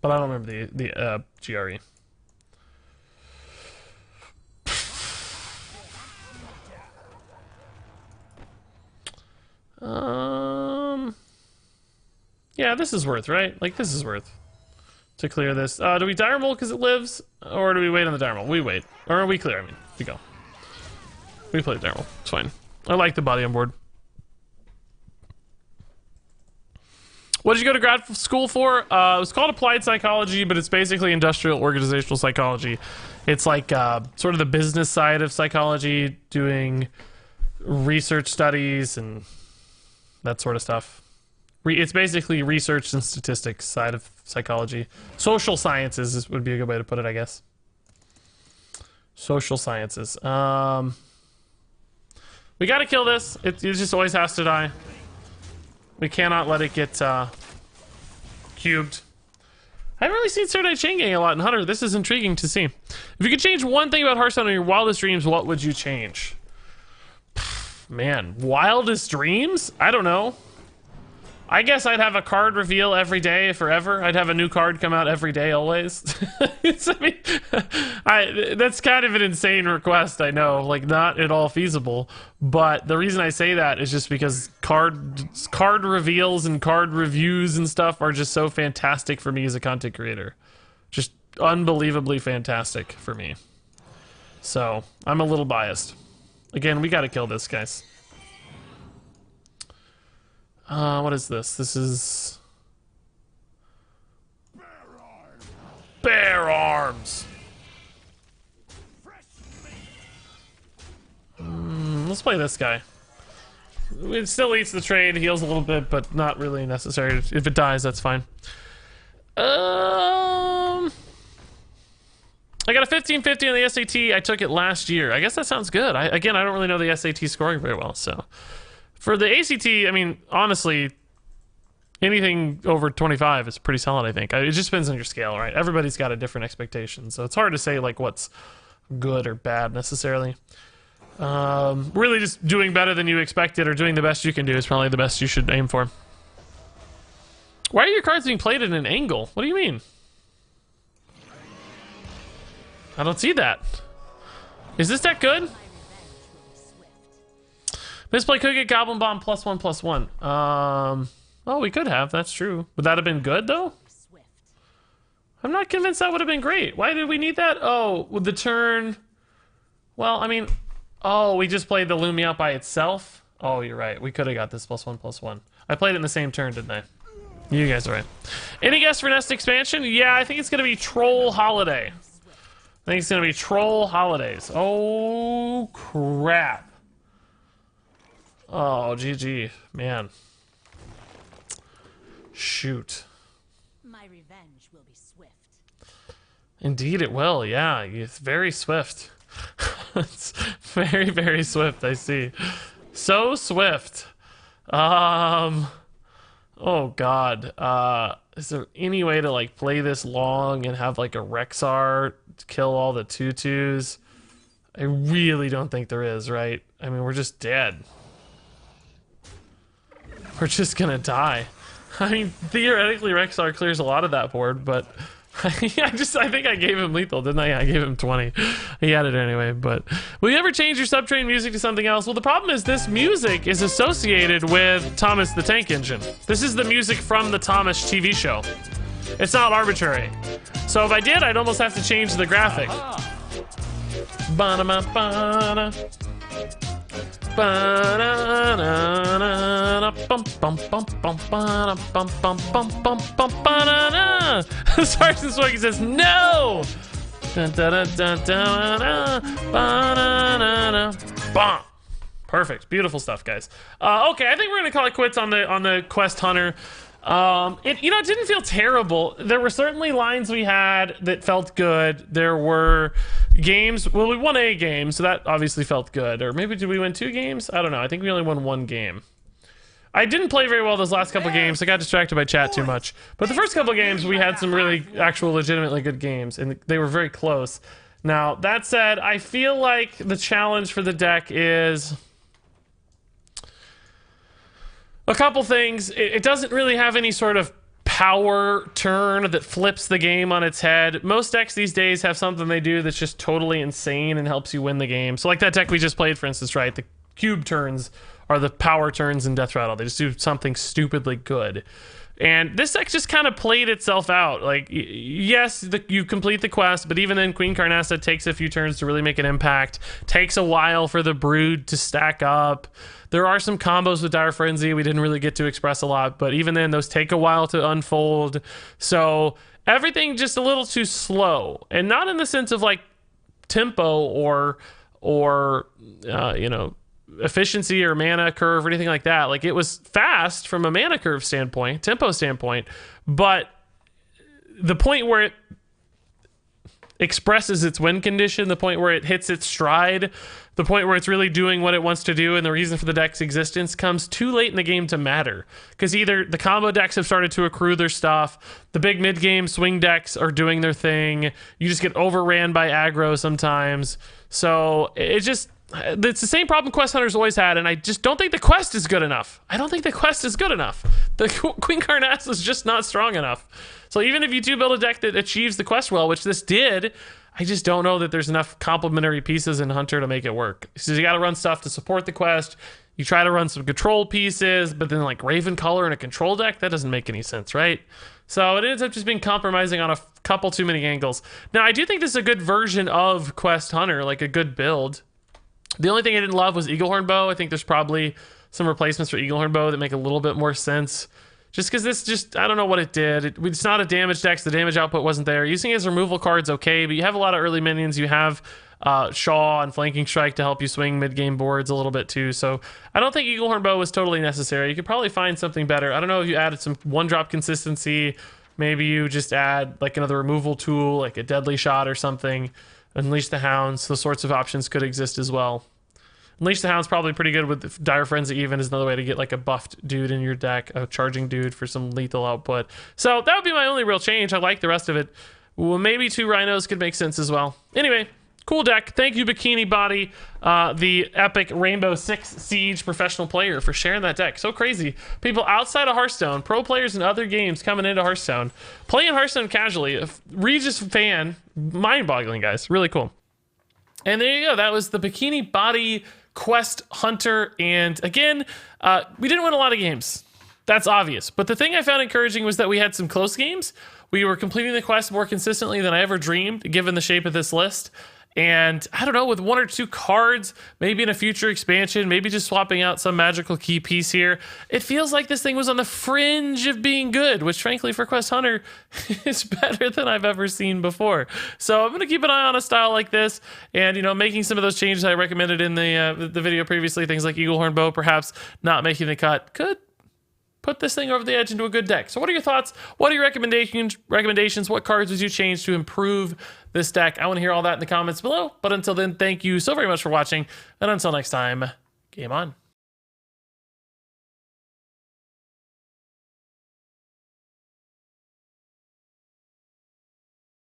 But I don't remember the GRE. Yeah, this is worth, right? Like, this is worth to clear this. Do we dire roll because it lives? Or do we wait on the dire roll? We wait. Or we clear, I mean. We go. We play dire roll. It's fine. I like the body on board. What did you go to grad school for? It was called applied psychology, but it's basically industrial organizational psychology. It's like sort of the business side of psychology, doing research studies and that sort of stuff. It's basically research and statistics side of psychology. Social sciences would be a good way to put it, I guess. Social sciences. We gotta kill this. It just always has to die. We cannot let it get cubed. I haven't really seen Serdai Chain Gang a lot in Hunter. This is intriguing to see. If you could change one thing about Hearthstone in your wildest dreams, what would you change? Man, wildest dreams? I don't know. I guess I'd have a card reveal every day forever. I'd have a new card come out every day always. That's kind of an insane request, I know. Like, not at all feasible. But the reason I say that is just because card reveals and card reviews and stuff are just so fantastic for me as a content creator. Just unbelievably fantastic for me. So, I'm a little biased. Again, we gotta kill this, guys. What is this? This is... Bear arms! Let's play this guy. It still eats the trade, heals a little bit, but not really necessary. If it dies, that's fine. I got a 1550 on the SAT. I took it last year. I guess that sounds good. Again, I don't really know the SAT scoring very well, so. For the ACT, I mean, honestly, anything over 25 is pretty solid, I think. It just depends on your scale, right? Everybody's got a different expectation, so it's hard to say, like, what's good or bad, necessarily. Really just doing better than you expected or doing the best you can do is probably the best you should aim for. Why are your cards being played at an angle? What do you mean? I don't see that. Is this deck good? Misplay could get Goblin Bomb +1/+1. Oh, we could have. That's true. Would that have been good, though? I'm not convinced that would have been great. Why did we need that? Oh, with the turn... Well, I mean... Oh, we just played the Loom Me Out by itself? Oh, you're right. We could have got this +1/+1. I played it in the same turn, didn't I? You guys are right. Any guess for next expansion? Yeah, I think it's going to be Troll Holiday. I think it's going to be Troll Holidays. Oh, crap. Oh, GG. Man. Shoot. My revenge will be swift. Indeed it will, yeah. It's very swift. It's very, very swift, I see. So swift. Oh, God. Is there any way to, like, play this long and have, like, a Rexar to kill all the 2/2s? I really don't think there is, right? I mean, we're just dead. We're just gonna die. I mean, theoretically, Rexar clears a lot of that board, but I think I gave him lethal, didn't I? I gave him 20. He had it anyway, but will you ever change your subtrain music to something else? Well, the problem is this music is associated with Thomas the Tank Engine. This is the music from the Thomas TV show. It's not arbitrary. So if I did, I'd almost have to change the graphic. Ba-da-ma-ba-da. Sergeant Swaggy says no. Perfect, beautiful stuff, guys. Okay, I think we're gonna call it quits on the Quest Hunter. It didn't feel terrible. There were certainly lines we had that felt good. There were games. Well, we won a game, so that obviously felt good. Or maybe did we win 2 games? I don't know. I think we only won 1 game. I didn't play very well those last couple games. I got distracted by chat too much. But the first couple games, we had some really actual legitimately good games, and they were very close. Now, that said, I feel like the challenge for the deck is a couple things. It doesn't really have any sort of power turn that flips the game on its head. Most decks these days have something they do that's just totally insane and helps you win the game. So like that deck we just played, for instance, right? The cube turns are the power turns in Death Rattle. They just do something stupidly good. And this deck just kind of played itself out. Like, yes, you complete the quest, but even then, Queen Carnassa takes a few turns to really make an impact. Takes a while for the Brood to stack up. There are some combos with Dire Frenzy we didn't really get to express a lot, but even then, those take a while to unfold. So everything just a little too slow. And not in the sense of, like, tempo or efficiency or mana curve or anything like that. Like, it was fast from a mana curve standpoint, tempo standpoint, but the point where it expresses its win condition, the point where it hits its stride, the point where it's really doing what it wants to do and the reason for the deck's existence comes too late in the game to matter. Because either the combo decks have started to accrue their stuff, the big mid-game swing decks are doing their thing, you just get overran by aggro sometimes. So it's the same problem Quest Hunter's always had, and I just don't think the quest is good enough. I don't think the quest is good enough. The Queen Carnassa is just not strong enough. So even if you do build a deck that achieves the quest well, which this did, I just don't know that there's enough complementary pieces in Hunter to make it work. So you got to run stuff to support the quest. You try to run some control pieces, but then like Ravencolor in a control deck, that doesn't make any sense, right? So it ends up just being compromising on a couple too many angles. Now, I do think this is a good version of Quest Hunter, like a good build. The only thing I didn't love was Eaglehorn Bow. I think there's probably some replacements for Eaglehorn Bow that make a little bit more sense. Just because this I don't know what it did. It's not a damage deck, so the damage output wasn't there. Using it as removal card's okay, but you have a lot of early minions. You have Shaw and Flanking Strike to help you swing mid-game boards a little bit too. So I don't think Eaglehorn Bow was totally necessary. You could probably find something better. I don't know if you added some one-drop consistency. Maybe you just add like another removal tool, like a Deadly Shot or something. Unleash the Hounds. Those sorts of options could exist as well. Unleash the Hound's probably pretty good with Dire Frenzy even is another way to get like a buffed dude in your deck, a charging dude for some lethal output. So that would be my only real change. I like the rest of it. Well, maybe 2 Rhinos could make sense as well. Anyway, cool deck. Thank you, BikiniBodhi, the epic Rainbow Six Siege professional player, for sharing that deck. So crazy. People outside of Hearthstone, pro players in other games coming into Hearthstone, playing Hearthstone casually. A Regis fan, mind-boggling, guys. Really cool. And there you go. That was the BikiniBodhi Quest Hunter. And again, we didn't win a lot of games. That's obvious. But the thing I found encouraging was that we had some close games. We were completing the quest more consistently than I ever dreamed, given the shape of this list. And I don't know, with 1 or 2 cards, maybe in a future expansion, maybe just swapping out some magical key piece here, it feels like this thing was on the fringe of being good, which frankly for Quest Hunter is better than I've ever seen before. So I'm going to keep an eye on a style like this and, you know, making some of those changes I recommended in the video previously, things like Eaglehorn Bow perhaps not making the cut, could put this thing over the edge into a good deck. So what are your thoughts? What are your recommendations? What cards would you change to improve this deck? I want to hear all that in the comments below. But until then, thank you so very much for watching. And until next time, game on.